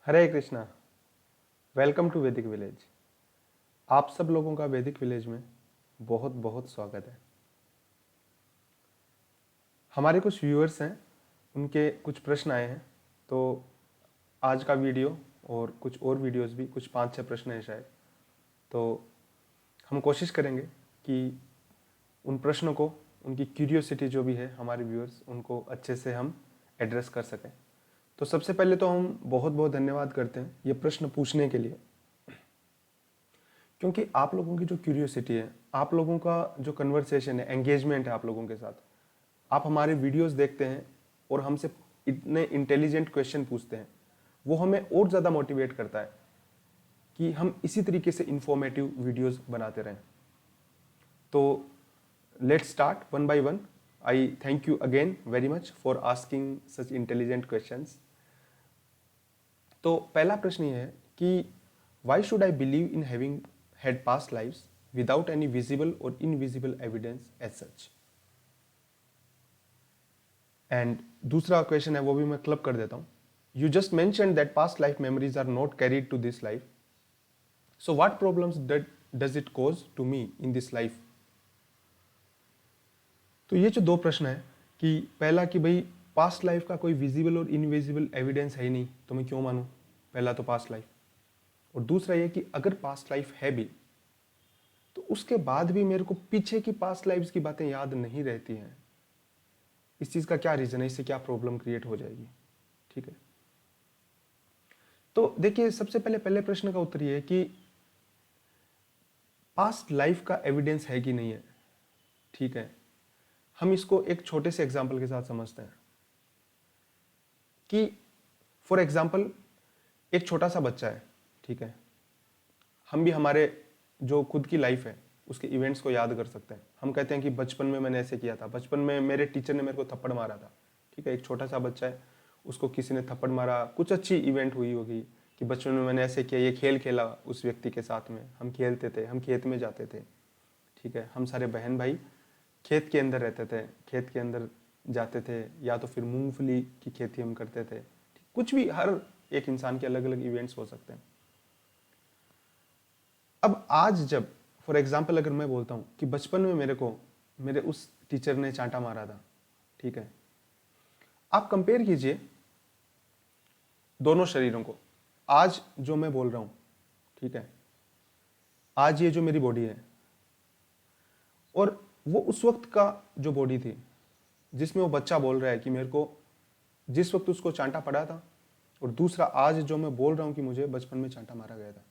Hare Krishna. Welcome to Vedic village. आप सब लोगों का वैदिक विलेज में बहुत बहुत स्वागत है। हमारे कुछ व्यूअर्स हैं, उनके कुछ प्रश्न आए हैं, तो आज का वीडियो और कुछ और वीडियोस भी, कुछ 5-6 प्रश्न हैं शायद, तो हम कोशिश करेंगे कि उन प्रश्नों को, उनकी क्यूरियोसिटी जो भी है हमारे व्यूअर्स, उनको अच्छे से हम एड्रेस कर सकें। तो सबसे पहले तो हम बहुत बहुत धन्यवाद करते हैं ये प्रश्न पूछने के लिए, क्योंकि आप लोगों की जो क्यूरियोसिटी है, आप लोगों का जो कन्वर्सेशन है, एंगेजमेंट है आप लोगों के साथ, आप हमारे वीडियोस देखते हैं और हमसे इतने इंटेलिजेंट क्वेश्चन पूछते हैं, वो हमें और ज़्यादा मोटिवेट करता है कि हम इसी तरीके से इंफॉर्मेटिव वीडियोस बनाते रहें। तो let's start one by one. I thank you again very much for asking such intelligent questions. तो पहला प्रश्न ये है कि why should I believe in having had past lives without any visible or invisible evidence as such। And दूसरा question है, वो भी मैं क्लब कर देता हूं। You just mention that past life memories are not carried to this life, so what problems does it cause to me in this life. तो ये जो दो प्रश्न है कि पहला कि भाई पास्ट लाइफ का कोई विजिबल और इनविजिबल एविडेंस है ही नहीं, तो मैं क्यों मानूं, पहला तो पास्ट लाइफ। और दूसरा ये कि अगर पास्ट लाइफ है भी तो उसके बाद भी मेरे को पीछे की पास्ट लाइफ्स की बातें याद नहीं रहती हैं। इस चीज का क्या रीजन है, इससे क्या प्रॉब्लम क्रिएट हो जाएगी। ठीक है, तो देखिए सबसे पहले पहले प्रश्न का उत्तर ये है कि पास्ट लाइफ का एविडेंस है कि नहीं है। ठीक है, हम इसको एक छोटे से एग्जाम्पल के साथ समझते हैं कि फॉर एग्जाम्पल एक छोटा सा बच्चा है। ठीक है, हम भी हमारे जो खुद की लाइफ है उसके इवेंट्स को याद कर सकते हैं। हम कहते हैं कि बचपन में मैंने ऐसे किया था, बचपन में मेरे टीचर ने मेरे को थप्पड़ मारा था। ठीक है, एक छोटा सा बच्चा है, उसको किसी ने थप्पड़ मारा, कुछ अच्छी इवेंट हुई होगी कि बचपन में मैंने ऐसे किया, ये खेल खेला उस व्यक्ति के साथ में, हम खेलते थे, हम खेत में जाते थे। ठीक है, हम सारे बहन भाई खेत के अंदर रहते थे, खेत के अंदर जाते थे, या तो फिर मूंगफली की खेती हम करते थे। कुछ भी, हर एक इंसान के अलग अलग इवेंट्स हो सकते हैं। अब आज जब फॉर एग्जाम्पल अगर मैं बोलता हूं कि बचपन में मेरे उस टीचर ने चांटा मारा था। ठीक है, आप कंपेयर कीजिए दोनों शरीरों को। आज जो मैं बोल रहा हूं, ठीक है, आज ये जो मेरी बॉडी है और वो उस वक्त का जो बॉडी थी जिसमें वो बच्चा बोल रहा है कि मेरे को जिस वक्त उसको चांटा पड़ा था, और दूसरा आज जो मैं बोल रहा हूं कि मुझे बचपन में चांटा मारा गया था।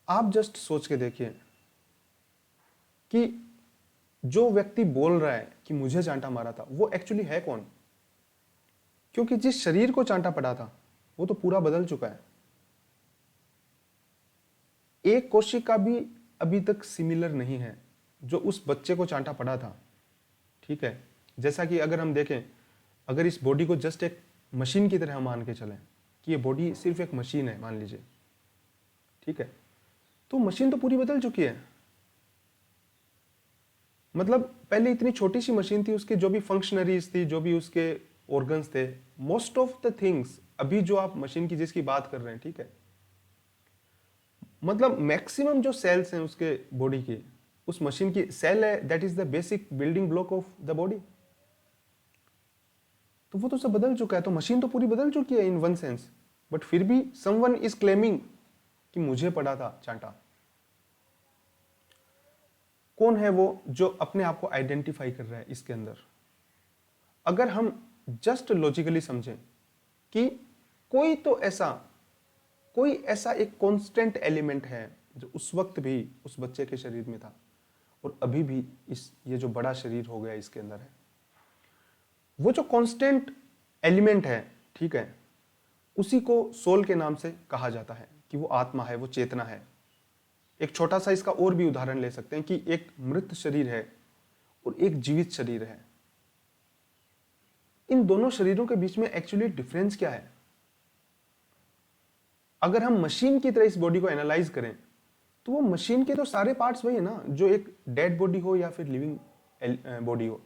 आप जस्ट सोच के देखिए कि जो व्यक्ति बोल रहा है कि मुझे चांटा मारा था वो एक्चुअली है कौन, क्योंकि जिस शरीर को चांटा पड़ा था वो तो पूरा बदल चुका है। एक कोशिका भी अभी तक सिमिलर नहीं है जो उस बच्चे को चांटा पड़ा था। ठीक है, जैसा कि अगर हम देखें, अगर इस बॉडी को जस्ट एक मशीन की तरह हम मान के चलें कि ये बॉडी सिर्फ एक मशीन है मान लीजिए, ठीक है, तो मशीन तो पूरी बदल चुकी है। मतलब पहले इतनी छोटी सी मशीन थी, उसके जो भी फंक्शनरीज थी, जो भी उसके ऑर्गन्स थे, मोस्ट ऑफ द थिंग्स अभी जो आप मशीन की जिसकी बात कर रहे हैं, ठीक है, मतलब मैक्सिमम जो सेल्स हैं उसके बॉडी की, उस मशीन की सेल है, that is the basic building block of the body. तो वो तो सब बदल चुका है, तो मशीन तो पूरी बदल चुकी है इन वन सेंस, बट फिर भी समवन इज क्लेमिंग कि मुझे पड़ा था चांटा। कौन है वो जो अपने आप को आइडेंटिफाई कर रहा है इसके अंदर। अगर हम जस्ट लॉजिकली समझें कि कोई ऐसा एक कांस्टेंट एलिमेंट है जो उस वक्त भी उस बच्चे के शरीर में था और अभी भी ये जो बड़ा शरीर हो गया इसके अंदर है, वो जो कांस्टेंट एलिमेंट है, ठीक है, उसी को सोल के नाम से कहा जाता है कि वो आत्मा है, वो चेतना है। एक छोटा सा इसका और भी उदाहरण ले सकते हैं कि एक मृत शरीर है और एक जीवित शरीर है। इन दोनों शरीरों के बीच में एक्चुअली डिफरेंस क्या है। अगर हम मशीन की तरह इस बॉडी को एनालाइज करें तो वो मशीन के तो सारे पार्ट्स वही है ना, जो एक डेड बॉडी हो या फिर लिविंग बॉडी हो,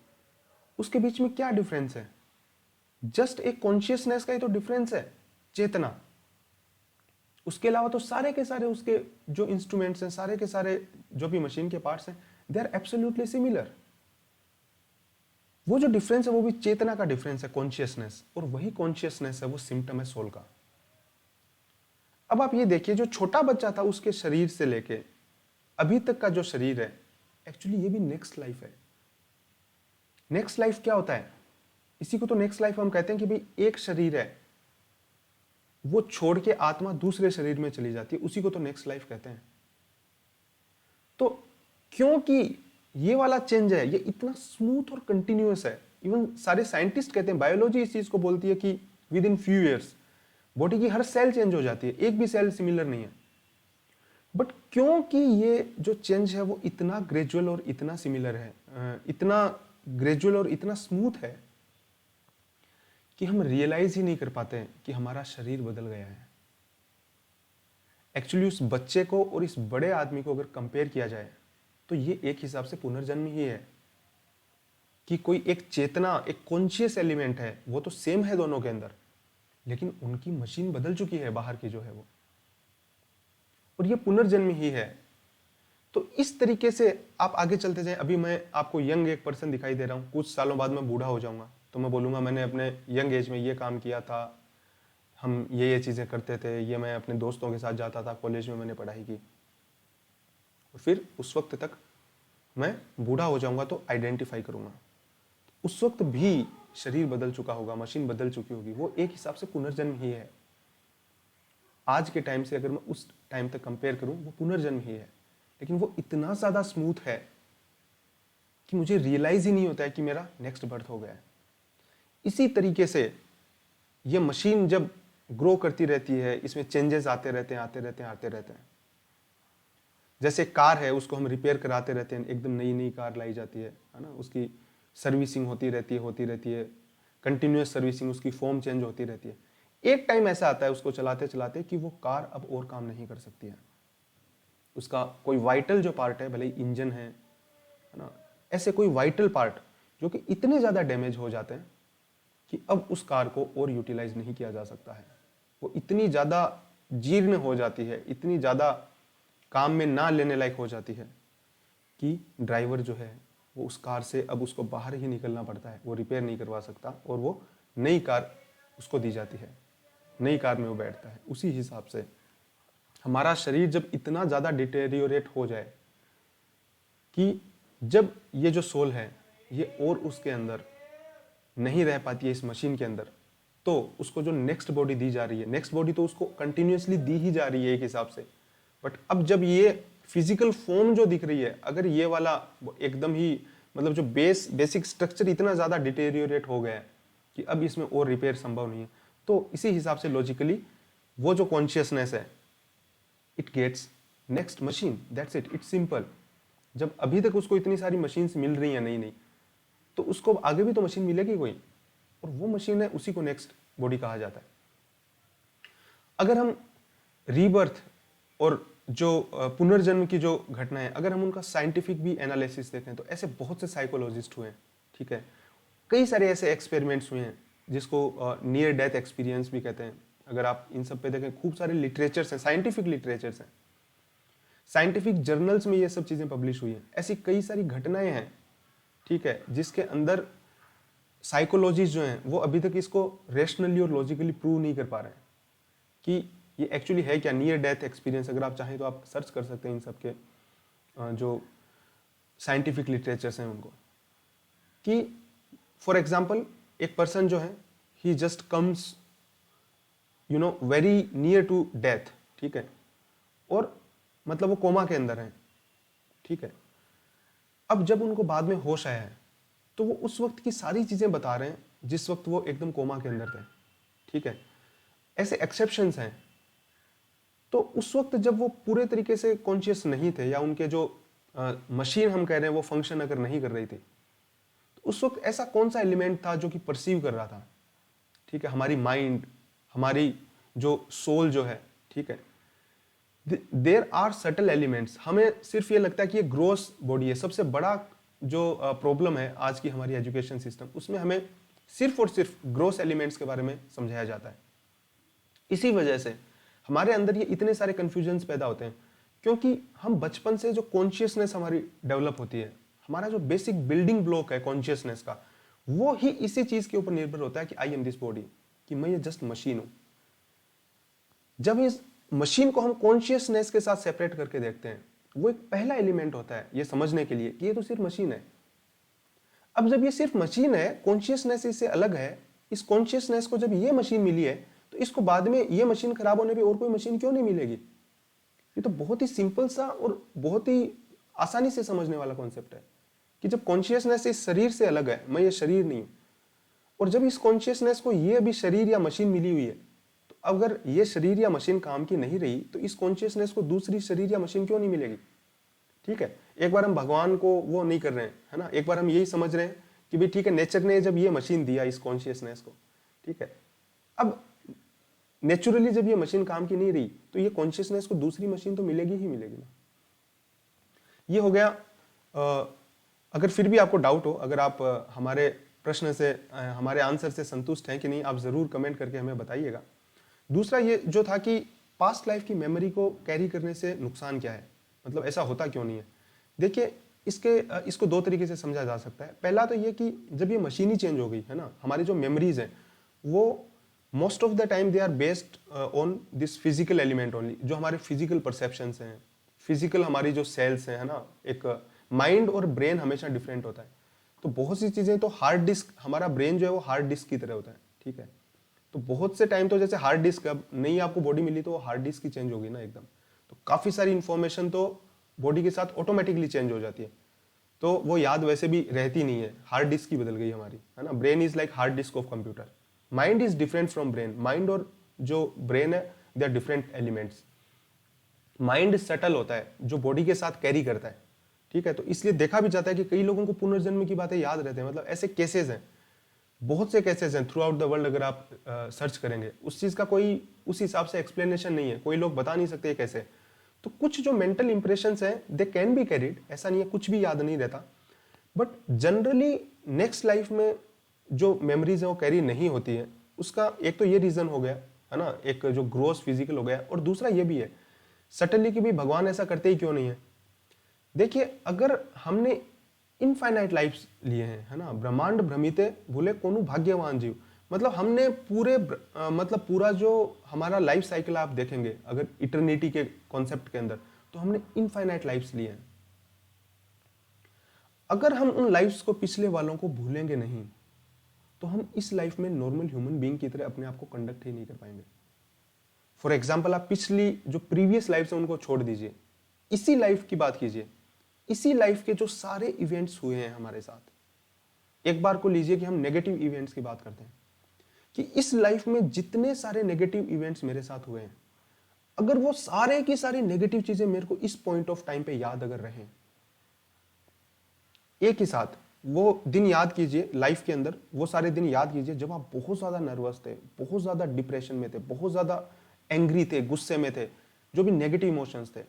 उसके बीच में क्या डिफरेंस है। जस्ट एक कॉन्शियसनेस का ही तो डिफरेंस है। चेतना। उसके अलावा तो सारे के सारे उसके जो इंस्ट्रूमेंट्स हैं, सारे के सारे जो भी मशीन के पार्ट्स हैं, दे आर एब्सोल्युटली सिमिलर। वो जो डिफरेंस है वो भी चेतना का डिफरेंस है, कॉन्शियसनेस, और वही कॉन्शियसनेस है वो सिम्टम है सोल का। अब आप ये देखिए, जो छोटा बच्चा था उसके शरीर से लेके अभी तक का जो शरीर है, एक्चुअली ये भी नेक्स्ट लाइफ है। नेक्स्ट लाइफ क्या होता है? इसी को तो नेक्स्ट लाइफ हम कहते हैं कि भाई एक शरीर है, वो छोड़ के आत्मा दूसरे शरीर में चली जाती है, उसी को तो नेक्स्ट लाइफ कहते हैं। तो क्योंकि ये वाला चेंज है, ये इतना स्मूथ और कंटिन्यूअस है, इवन सारे साइंटिस्ट कहते हैं, बायोलॉजी इस चीज को बोलती है कि with in few years body की हर सेल चेंज हो जाती है, एक भी सेल सिमिलर नहीं है। बट क्योंकि ये जो चेंज है वो इतना ग्रेजुअल और इतना सिमिलर है, इतना ग्रेजुअल और इतना स्मूथ है कि हम रियलाइज ही नहीं कर पाते कि हमारा शरीर बदल गया है। एक्चुअली उस बच्चे को और इस बड़े आदमी को अगर कंपेयर किया जाए तो ये एक हिसाब से पुनर्जन्म ही है, कि कोई एक चेतना, एक कॉन्शियस एलिमेंट है, वो तो सेम है दोनों के अंदर, लेकिन उनकी मशीन बदल चुकी है बाहर की जो है वो, और ये पुनर्जन्म ही है। तो इस तरीके से आप आगे चलते जाएं। अभी मैं आपको यंग एक पर्सन दिखाई दे रहा हूं, कुछ सालों बाद मैं बूढ़ा हो जाऊंगा तो मैं बोलूंगा मैंने अपने यंग एज में ये काम किया था, हम ये चीजें करते थे, ये मैं अपने दोस्तों के साथ जाता था, कॉलेज में मैंने पढ़ाई की। और फिर उस वक्त तक मैं बूढ़ा हो जाऊंगा तो आइडेंटिफाई करूंगा। उस वक्त भी शरीर बदल चुका होगा, मशीन बदल चुकी होगी, वो एक हिसाब से पुनर्जन्म ही है। आज के टाइम से अगर मैं उस टाइम तक कंपेयर करूं, वो पुनर्जन्म ही है, लेकिन वो इतना ज्यादा स्मूथ है कि मुझे रियलाइज ही नहीं होता है कि मेरा नेक्स्ट बर्थ हो गया है। इसी तरीके से ये मशीन जब ग्रो करती रहती है, इसमें चेंजेस आते रहते हैं, आते रहते हैं, आते रहते हैं। जैसे कार है, उसको हम रिपेयर कराते रहते हैं, एकदम नई नई कार लाई जाती है ना, उसकी सर्विसिंग होती रहती है, कंटिन्यूअस सर्विसिंग, उसकी फॉर्म चेंज होती रहती है। एक टाइम ऐसा आता है उसको चलाते चलाते कि वो कार अब और काम नहीं कर सकती है, उसका कोई वाइटल जो पार्ट है, भले ही इंजन है ना, ऐसे कोई वाइटल पार्ट जो कि इतने ज्यादा डैमेज हो जाते हैं कि अब उस कार को और यूटिलाइज नहीं किया जा सकता है। वो इतनी ज्यादा जीर्ण हो जाती है, इतनी ज्यादा काम में ना लेने लायक हो जाती है कि ड्राइवर जो है वो उस कार से अब उसको बाहर ही निकलना पड़ता है, वो रिपेयर नहीं करवा सकता, और वो नई कार उसको दी जाती है, नई कार में वो बैठता है। उसी हिसाब से हमारा शरीर जब इतना ज्यादा डिटेरियोरेट हो जाए कि जब ये जो सोल है ये और उसके अंदर नहीं रह पाती है, इस मशीन के अंदर, तो उसको जो नेक्स्ट बॉडी दी जा रही है, नेक्स्ट बॉडी तो उसको कंटिन्यूअसली दी ही जा रही है एक हिसाब से, बट अब जब ये फिजिकल फॉर्म जो दिख रही है, अगर ये वाला एकदम ही मतलब जो बेसिक स्ट्रक्चर इतना ज्यादा डिटेरियोरेट हो गया है कि अब इसमें और रिपेयर संभव नहीं है, तो इसी हिसाब से लॉजिकली वो जो कॉन्शियसनेस है, it gets next machine, that's it, it's simple. जब अभी तक उसको इतनी सारी मशीन्स मिल रही है नहीं तो उसको आगे भी तो मशीन मिलेगी कोई, और वो मशीन है, उसी को नेक्स्ट बॉडी कहा जाता है। अगर हम रीबर्थ और जो पुनर्जन्म की जो घटना है, अगर हम उनका साइंटिफिक भी एनालिसिस देखें तो ऐसे बहुत से साइकोलॉजिस्ट हुए हैं, ठीक है, कई सारे ऐसे एक्सपेरिमेंट्स हुए हैं जिसको नियर डेथ एक्सपीरियंस भी कहते हैं। अगर आप इन सब पे देखें, खूब सारे लिटरेचर्स हैं, साइंटिफिक लिटरेचर्स हैं, साइंटिफिक जर्नल्स में ये सब चीजें पब्लिश हुई हैं। ऐसी कई सारी घटनाएं हैं, ठीक है, जिसके अंदर साइकोलॉजिस्ट जो हैं वो अभी तक इसको रेशनली और लॉजिकली प्रूव नहीं कर पा रहे हैं कि ये एक्चुअली है क्या नियर डेथ एक्सपीरियंस। अगर आप चाहें तो आप सर्च कर सकते हैं इन सब के जो साइंटिफिक लिटरेचर्स हैं उनको, कि फॉर एग्जाम्पल एक पर्सन जो है, he just comes very near to death, ठीक है, और मतलब वो कोमा के अंदर है, ठीक है। अब जब उनको बाद में होश आया है तो वो उस वक्त की सारी चीजें बता रहे हैं जिस वक्त वो एकदम कोमा के अंदर थे, ठीक है। ऐसे एक्सेप्शंस हैं। तो उस वक्त जब वो पूरे तरीके से कॉन्शियस नहीं थे, या उनके जो मशीन हम कह रहे हैं वो फंक्शन अगर नहीं कर रही थी, तो उस वक्त ऐसा कौन सा एलिमेंट था जो कि परसीव कर रहा था, ठीक है, हमारी माइंड, हमारी जो सोल जो है, ठीक है। There are subtle elements. हमें सिर्फ ये लगता है कि ये ग्रोस बॉडी है। सबसे बड़ा जो प्रॉब्लम है आज की हमारी एजुकेशन सिस्टम, उसमें हमें सिर्फ और सिर्फ ग्रोस एलिमेंट्स के बारे में समझाया जाता है। इसी वजह से हमारे अंदर ये इतने सारे कंफ्यूजन्स पैदा होते हैं, क्योंकि हम बचपन से जो कॉन्शियसनेस हमारी डेवलप होती है, हमारा जो बेसिक बिल्डिंग ब्लॉक है कॉन्शियसनेस का, वो ही इसी चीज के ऊपर निर्भर होता है कि आई एम दिस बॉडी, कि मैं ये जस्ट मशीन हूं। जब इस मशीन को हम कॉन्शियसनेस के साथ सेपरेट करके देखते हैं, वो एक पहला एलिमेंट होता है ये समझने के लिए कि ये तो सिर्फ मशीन है। अब जब ये सिर्फ मशीन है, कॉन्शियसनेस इससे अलग है, इस कॉन्शियसनेस को जब ये मशीन मिली है, तो इसको बाद में ये मशीन खराब होने पे और कोई मशीन क्यों नहीं मिलेगी? ये तो बहुत ही सिंपल सा और बहुत ही आसानी से समझने वाला कॉन्सेप्ट है कि जब कॉन्शियसनेस इस शरीर से अलग है, मैं ये शरीर नहीं हूं, और जब इस कॉन्शियसनेस को ये भी शरीर या मशीन मिली हुई है, तो अगर ये शरीर या मशीन काम की नहीं रही, तो इस कॉन्शियसनेस को दूसरी शरीर या मशीन क्यों नहीं मिलेगी? ठीक है, एक बार हम भगवान को वो नहीं कर रहे हैं, है ना, एक बार हम यही समझ रहे हैं कि भाई ठीक है, नेचर ने जब ये मशीन दिया इस कॉन्शियसनेस को, ठीक है, अब नेचुरली जब ये मशीन काम की नहीं रही, तो ये कॉन्शियसनेस को दूसरी मशीन तो मिलेगी ही मिलेगी ना। ये हो गया। अगर फिर भी आपको डाउट हो, अगर आप हमारे प्रश्न से, हमारे आंसर से संतुष्ट हैं कि नहीं, आप जरूर कमेंट करके हमें बताइएगा। दूसरा ये जो था कि पास्ट लाइफ की मेमोरी को कैरी करने से नुकसान क्या है, मतलब ऐसा होता क्यों नहीं है। देखिए, इसको दो तरीके से समझा जा सकता है। पहला तो ये कि जब ये मशीन ही चेंज हो गई है ना, हमारी जो मेमोरीज हैं वो most of the time they are based on this physical element only, जो हमारे फिजिकल परसेप्शंस हैं, फिजिकल हमारी जो सेल्स हैं, है ना, एक माइंड और ब्रेन हमेशा डिफरेंट होता है। तो बहुत सी चीजें, तो हार्ड डिस्क, हमारा ब्रेन जो है वो हार्ड डिस्क की तरह होता है, ठीक है। तो बहुत से टाइम तो जैसे हार्ड डिस्क, अब नई आपको बॉडी मिली तो वो हार्ड डिस्क की चेंज होगी ना एकदम, तो काफी सारी इंफॉर्मेशन तो बॉडी के साथ ऑटोमेटिकली चेंज हो जाती है, तो वो याद वैसे भी रहती नहीं है, हार्ड डिस्क की बदल गई हमारी, है ना। Brain is like hard disk of computer, mind is different from brain. Mind और जो ब्रेन है, they are different elements. Mind subtle होता है, जो बॉडी के साथ कैरी करता है, ठीक है। तो इसलिए देखा भी जाता है कि कई लोगों को पुनर्जन्म की बातें याद रहते हैं, मतलब ऐसे केसेस हैं, बहुत से केसेस हैं थ्रू आउट द वर्ल्ड। अगर आप सर्च करेंगे, उस चीज का कोई उस हिसाब से एक्सप्लेनेशन नहीं है, कोई लोग बता नहीं सकते कैसे। तो कुछ जो मेंटल इंप्रेशंस हैं, दे कैन बी कैरिड, ऐसा नहीं है कुछ भी याद नहीं रहता, बट जनरली नेक्स्ट लाइफ में जो मेमोरीज है वो कैरी नहीं होती है। उसका एक तो ये रीजन हो गया, है ना, एक जो ग्रोथ फिजिकल हो गया, और दूसरा ये भी है सटनली कि भी भगवान ऐसा करते ही क्यों नहीं है। देखिए, अगर हमने इनफाइनाइट लाइफ्स लिए हैं, है ना, ब्रह्मांड भ्रमिते भूले कोनु भाग्यवान जीव, मतलब हमने पूरे मतलब पूरा जो हमारा लाइफ साइकिल आप देखेंगे अगर इटर्निटी के कॉन्सेप्ट के अंदर, तो हमने इनफाइनाइट लाइफ्स लिए हैं। अगर हम उन लाइफ्स को, पिछले वालों को भूलेंगे नहीं, तो हम इस लाइफ में नॉर्मल ह्यूमन बीइंग की तरह अपने आप को कंडक्ट ही नहीं कर पाएंगे। फॉर एग्जाम्पल, आप पिछली जो प्रीवियस लाइफ है उनको छोड़ दीजिए, इसी लाइफ की बात कीजिए, इसी लाइफ के जो सारे इवेंट्स हुए हैं हमारे साथ, एक बार को लीजिए कि हम नेगेटिव इवेंट्स की बात करते हैं, कि इस लाइफ में जितने सारे नेगेटिव इवेंट्स मेरे साथ हुए हैं, अगर वो सारे की सारी नेगेटिव चीजें मेरे को इस पॉइंट ऑफ टाइम पे याद अगर रहें, एक ही साथ वो दिन याद कीजिए, लाइफ के अंदर वो सारे दिन याद कीजिए जब आप बहुत ज्यादा नर्वस थे, बहुत ज्यादा डिप्रेशन में थे, बहुत ज्यादा एंग्री थे, गुस्से में थे, जो भी नेगेटिव इमोशंस थे,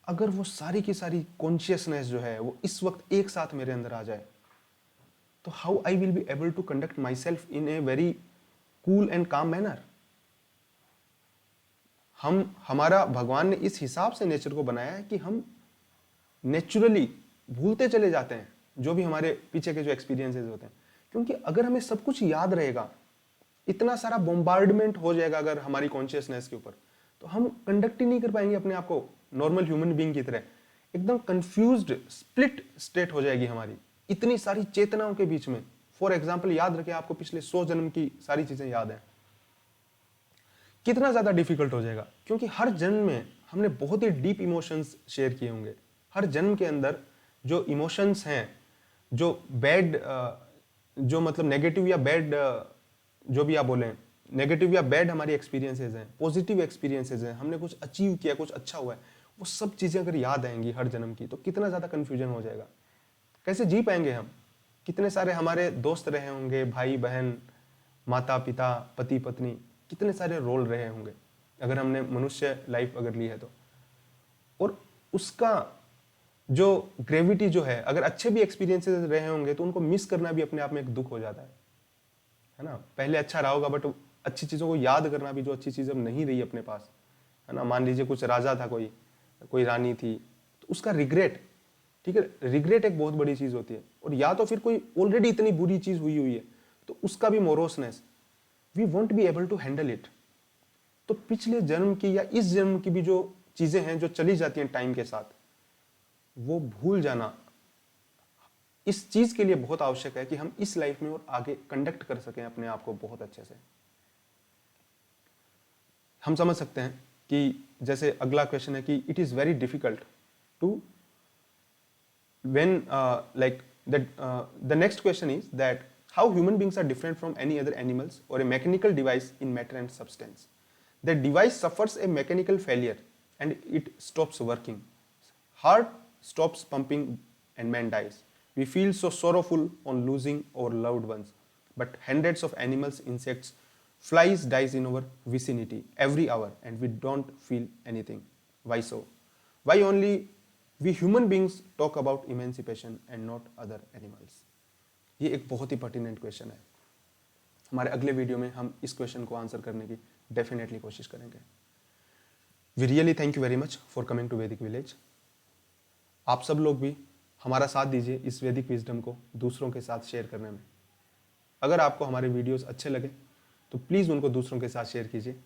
अगर वो सारी की सारी कॉन्शियसनेस जो है वो इस वक्त एक साथ मेरे अंदर आ जाए, तो how I will be able to conduct my self in a very cool and calm manner. हमारा भगवान ने इस हिसाब से नेचर को बनाया है कि हम नेचुरली भूलते चले जाते हैं जो भी हमारे पीछे के जो एक्सपीरियंसेस होते हैं, क्योंकि अगर हमें सब कुछ याद रहेगा, इतना सारा बॉम्बार्डमेंट हो जाएगा अगर हमारी कॉन्शियसनेस के ऊपर, तो हम कंडक्ट ही नहीं कर पाएंगे अपने आप को नॉर्मल ह्यूमन बीइंग की तरह। एकदम कंफ्यूज्ड स्प्लिट स्टेट हो जाएगी हमारी इतनी सारी चेतनाओं के बीच में। फॉर एग्जाम्पल, याद रखें, आपको पिछले 100 जन्म की सारी चीजें याद है, कितना ज्यादा डिफिकल्ट हो जाएगा, क्योंकि हर जन्म में हमने बहुत ही डीप इमोशंस शेयर किए होंगे। हर जन्म के अंदर जो इमोशंस हैं, जो बैड, जो मतलब नेगेटिव या बैड, जो भी आप बोलें, नेगेटिव या बैड हमारी एक्सपीरियंसेस हैं, पॉजिटिव एक्सपीरियंसेस हैं, हमने कुछ अचीव किया, कुछ अच्छा हुआ है, वो सब चीजें अगर याद आएंगी हर जन्म की, तो कितना ज्यादा कंफ्यूजन हो जाएगा, कैसे जी पाएंगे हम। कितने सारे हमारे दोस्त रहे होंगे, भाई बहन, माता पिता, पति पत्नी, कितने सारे रोल रहे होंगे अगर हमने मनुष्य लाइफ अगर ली है तो। और उसका जो ग्रेविटी जो है, अगर अच्छे भी एक्सपीरियंसेस रहे होंगे तो उनको मिस करना भी अपने आप में एक दुख हो जाता है ना। पहले अच्छा रहा होगा, बट अच्छी चीज़ों को याद करना भी, जो अच्छी चीज़ अब नहीं रही अपने पास, है ना। मान लीजिए कुछ राजा था, कोई रानी थी, तो उसका रिग्रेट, ठीक है, रिग्रेट एक बहुत बड़ी चीज़ होती है। और या तो फिर कोई ऑलरेडी इतनी बुरी चीज़ हुई है, तो उसका भी moroseness, we won't be able to handle it. तो पिछले जन्म की या इस जन्म की भी जो चीज़ें हैं जो चली जाती हैं टाइम के साथ, वो भूल जाना इस चीज़ के लिए बहुत आवश्यक है कि हम इस लाइफ में और आगे कंडक्ट कर सकें अपने आप को बहुत अच्छे से। हम समझ सकते हैं कि जैसे अगला क्वेश्चन है कि it is very difficult to when like that the next question is that how human beings are different from any other animals or a mechanical device in matter and substance. The device suffers a mechanical failure and it stops working. Heart stops pumping and man dies. We feel so sorrowful on losing our loved ones, but hundreds of animals, insects, flies dies in our vicinity every hour and we don't feel anything. Why so? Why only we human beings talk about emancipation and not other animals? ये एक बहुत ही pertinent question है। हमारे अगले video में हम इस question को आंसर करने की डेफिनेटली कोशिश करेंगे। We really thank you very much for coming to Vedic village. आप सब लोग भी हमारा साथ दीजिए इस वैदिक विजडम को दूसरों के साथ शेयर करने में। अगर आपको हमारे वीडियोस अच्छे लगे तो प्लीज़ उनको दूसरों के साथ शेयर कीजिए।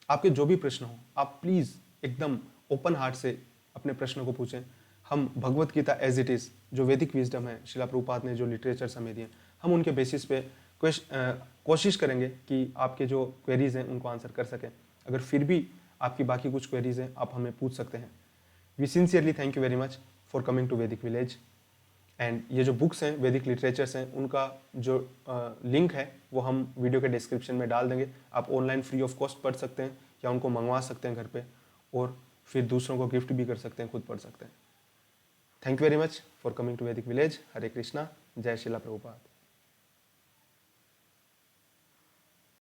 आपके जो भी प्रश्न हो, आप प्लीज़ एकदम ओपन हार्ट से अपने प्रश्नों को पूछें। हम Bhagavad Gita as it is, जो वैदिक विजडम है, शिला प्रभुपाद ने जो लिटरेचर्स हमें दिए, हम उनके बेसिस पे कोशिश करेंगे कि आपके जो क्वेरीज हैं उनको आंसर कर सकें। अगर फिर भी आपकी बाकी कुछ क्वेरीज हैं, आप हमें पूछ सकते हैं। We sincerely thank you very much for coming to Vedic village. And ये जो बुक्स हैं, वैदिक लिटरेचर्स हैं, उनका जो लिंक है वो हम वीडियो के डिस्क्रिप्शन में डाल देंगे। आप ऑनलाइन फ्री ऑफ कॉस्ट पढ़ सकते हैं या उनको मंगवा सकते हैं घर पे, और फिर दूसरों को गिफ्ट भी कर सकते हैं, खुद पढ़ सकते हैं। Thank you very much for coming to Vedic village. Hare Krishna, जय शिला प्रभुपाद।